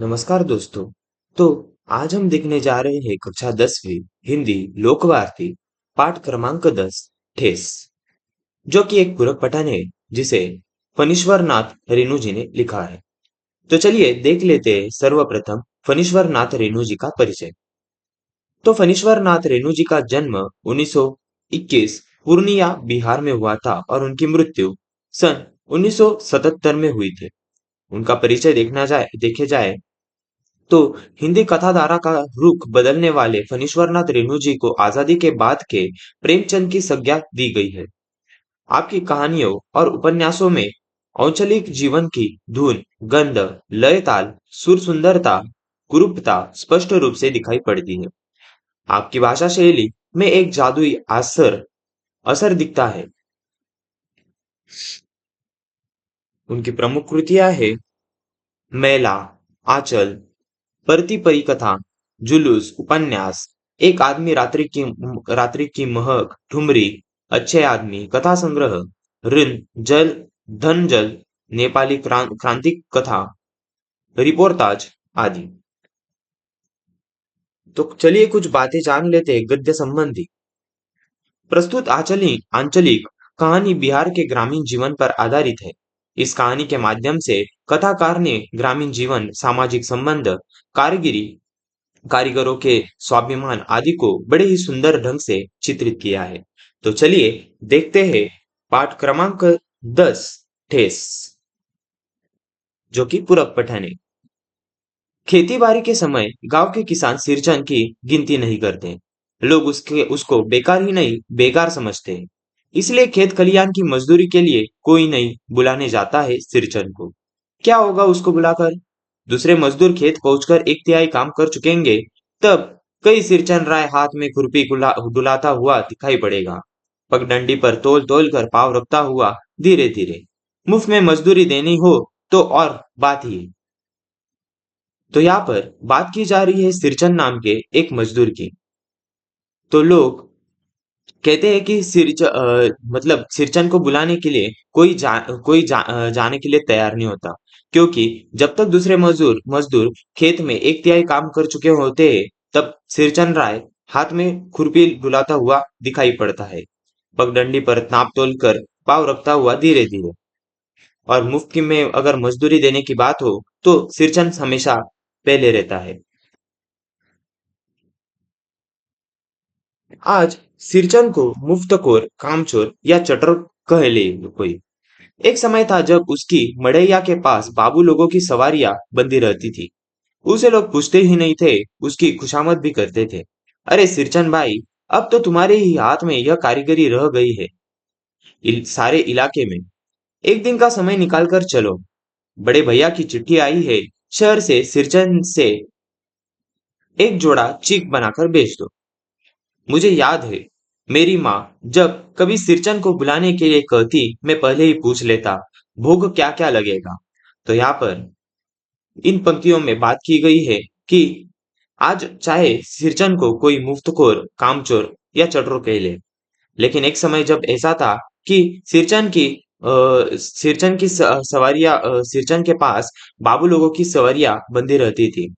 नमस्कार दोस्तों। तो आज हम देखने जा रहे हैं कक्षा 10वीं हिंदी लोकवार्ती पाठ क्रमांक 10 ठेस, जो कि एक पूरक पठन है जिसे फणीश्वर नाथ रेणु जी ने लिखा है। तो चलिए देख लेते हैं सर्वप्रथम फणीश्वर नाथ रेणु जी का परिचय। तो फणीश्वर नाथ रेणु जी का जन्म 1921 पूर्णिया बिहार में हुआ था और उनकी मृत्यु सन 1977 में हुई थी। उनका परिचय देखे जाए तो हिंदी कथाधारा का रुख बदलने वाले फणीश्वरनाथ रेणु जी को आजादी के बाद के प्रेमचंद की संज्ञा दी गई है। आपकी कहानियों और उपन्यासों में औंचलिक जीवन की धुन, गंध, लय ताल, सुर सुंदरता, कुरूपता स्पष्ट रूप से दिखाई पड़ती है। आपकी भाषा शैली में एक जादुई असर असर दिखता है। उनकी प्रमुख कृतियां है मैला, आंचल, परती परी कथा, जुलूस, उपन्यास, एक आदमी रात्रि की महक, ठुमरी, अच्छे आदमी, कथा संग्रह, ऋण, जल, धन जल, नेपाली क्रांति कथा, रिपोर्टाज आदि। तो चलिए कुछ बातें जान लेते हैं गद्य संबंधी। प्रस्तुत आंचलिक कहानी बिहार के ग्रामीण जीवन पर आधारित है। इस कहानी के माध्यम से कथाकार ने ग्रामीण जीवन, सामाजिक संबंध, कारीगिरी, कारीगरों के स्वाभिमान आदि को बड़े ही सुंदर ढंग से चित्रित किया है। तो चलिए देखते हैं पाठ क्रमांक 10 ठेस, जो कि पूरक पठन है। खेती बाड़ी के समय गांव के किसान सिरचन की गिनती नहीं करते। लोग उसको बेकार ही नहीं बेकार समझते हैं। इसलिए खेत खलियान की मजदूरी के लिए कोई नहीं बुलाने जाता है सिरचन को। क्या होगा उसको बुलाकर? दूसरे मजदूर खेत पहुंचकर एक तिहाई काम कर चुकेंगे, तब कई सिरचन राय हाथ में खुरपी डुलाता हुआ दिखाई पड़ेगा। पगडंडी पर तोल तोल कर पाँव रखता हुआ धीरे धीरे। मुफ्त में मजदूरी देनी हो तो और बात ही। तो यहाँ पर बात की जा रही है सिरचन नाम के एक मजदूर की। तो लोग कहते हैं कि मतलब सिरचन को बुलाने के लिए जाने के लिए तैयार नहीं होता, क्योंकि जब तक दूसरे मजदूर खेत में एक तिहाई काम कर चुके होते हैं, तब सिरचन राय हाथ में खुरपी डुलाता हुआ दिखाई पड़ता है, पगडंडी पर नाप तोल कर पाँव रखता हुआ धीरे धीरे। और मुफ्त की में अगर मजदूरी देने की बात हो तो सिरचन हमेशा पहले रहता है। आज सिरचन को मुफ्तखोर, कामचोर या चटर कह ले कोई। एक समय था जब उसकी मड़ैया के पास बाबू लोगों की सवारियां बंधी रहती थी। उसे लोग पूछते ही नहीं थे, उसकी खुशामद भी करते थे। अरे सिरचन भाई, अब तो तुम्हारे ही हाथ में यह कारीगरी रह गई है। सारे इलाके में एक दिन का समय निकाल कर चलो। बड़े भैया की चिट्ठी आई है, शहर से सिरचन से एक जोड़ा चीक बनाकर भेज दो। मुझे याद है, मेरी माँ जब कभी सिरचन को बुलाने के लिए कहती, मैं पहले ही पूछ लेता, भोग क्या क्या लगेगा। तो यहाँ पर इन पंक्तियों में बात की गई है कि आज चाहे सिरचन को कोई मुफ्तखोर, कामचोर या चटोर कह ले, लेकिन एक समय जब ऐसा था कि सिरचन के पास बाबू लोगों की सवारियां बंधी रहती थी।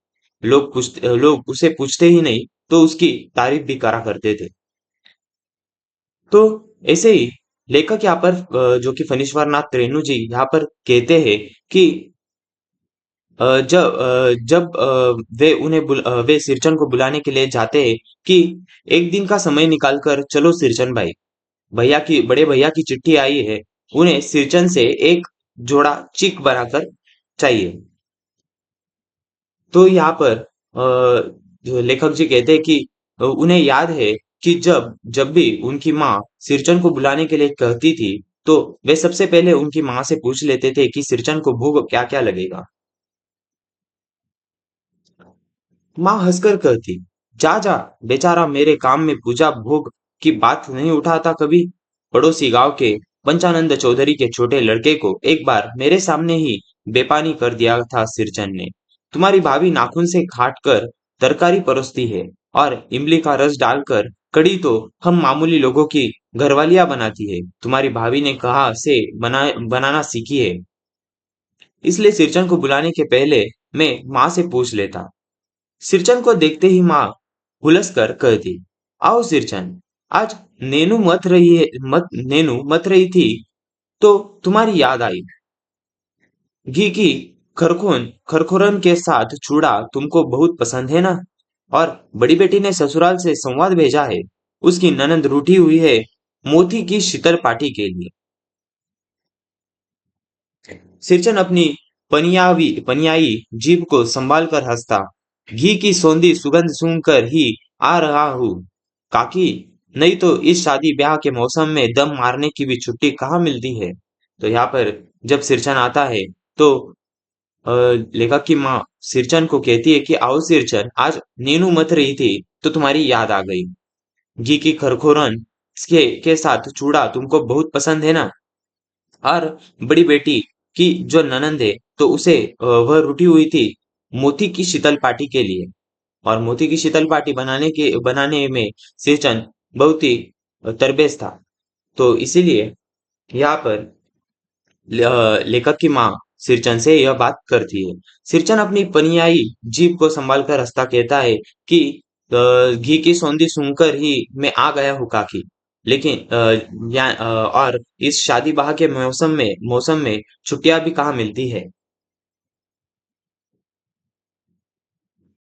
लोग उसे पूछते ही नहीं, तो उसकी तारीफ भी करा करते थे। तो ऐसे ही लेखक यहाँ पर जो कि फणीश्वर नाथ रेणु जी यहाँ पर कहते हैं कि जब वे सिरचन को बुलाने के लिए जाते हैं कि एक दिन का समय निकाल कर चलो सिरचन भाई, बड़े भैया की चिट्ठी आई है, उन्हें सिरचन से एक जोड़ा चीक बनाकर चाहिए। तो यहाँ पर जो लेखक जी कहते हैं कि उन्हें याद है कि जब जब भी उनकी माँ सिरचन को बुलाने के लिए कहती थी, तो वे सबसे पहले उनकी माँ से पूछ लेते थे कि सिरचन को भोग क्या क्या लगेगा। माँ हंसकर कहती, जा जा बेचारा, मेरे काम में पूजा भोग की बात नहीं उठाता कभी। पड़ोसी गांव के पंचानंद चौधरी के छोटे लड़के को एक बार मेरे सामने ही बेपानी कर दिया था सिरचन ने। तुम्हारी भाभी नाखून से काट कर तरकारी परोसती है, और इमली का रस डालकर कड़ी तो हम मामूली लोगों की घरवालियां बनाती है। तुम्हारी भाभी ने कहा से बनाना सीखी है। इसलिए सिरचन को बुलाने के पहले मैं माँ से पूछ लेता। सिरचन को देखते ही माँ हुलस कर कहती, आओ सिरचन, आज नेनू मत रही थी तो तुम्हारी याद आई। घी की खरखोरन के साथ चूड़ा तुमको बहुत पसंद है ना। और बड़ी बेटी ने ससुराल से संवाद भेजा है, उसकी ननद रूठी हुई है मोती की शीतल पार्टी के लिए। सिरचन अपनी पनियाई जीभ को संभाल कर हंसता। घी की सौंधी सुगंध सूंघकर ही आ रहा हूँ काकी, नहीं तो इस शादी ब्याह के मौसम में दम मारने की भी छुट्टी कहाँ मिलती है। तो यहाँ पर जब सिरचन आता है तो अ, लेखक की माँ सिरचन को कहती है कि आओ सिरचन, आज नीनू मत रही थी तो तुम्हारी याद आ गई। घी की खरखोरन के साथ चूड़ा तुमको बहुत पसंद है ना। और बड़ी बेटी की जो ननंद है तो उसे वह रुठी हुई थी मोती की शीतल पार्टी के लिए। और मोती की शीतल पार्टी बनाने में सिरचन बहुत ही तरबेज था। तो इसीलिए यहाँ पर लेखक की माँ सिरचन से यह बात करती है। सिरचन अपनी पनियाई जीभ को संभाल कर हंसता कहता है कि घी की सौंधी सूंघकर ही मैं आ गया हूँ काकी। लेकिन और इस शादी ब्याह के मौसम में छुट्टियां भी कहाँ मिलती है।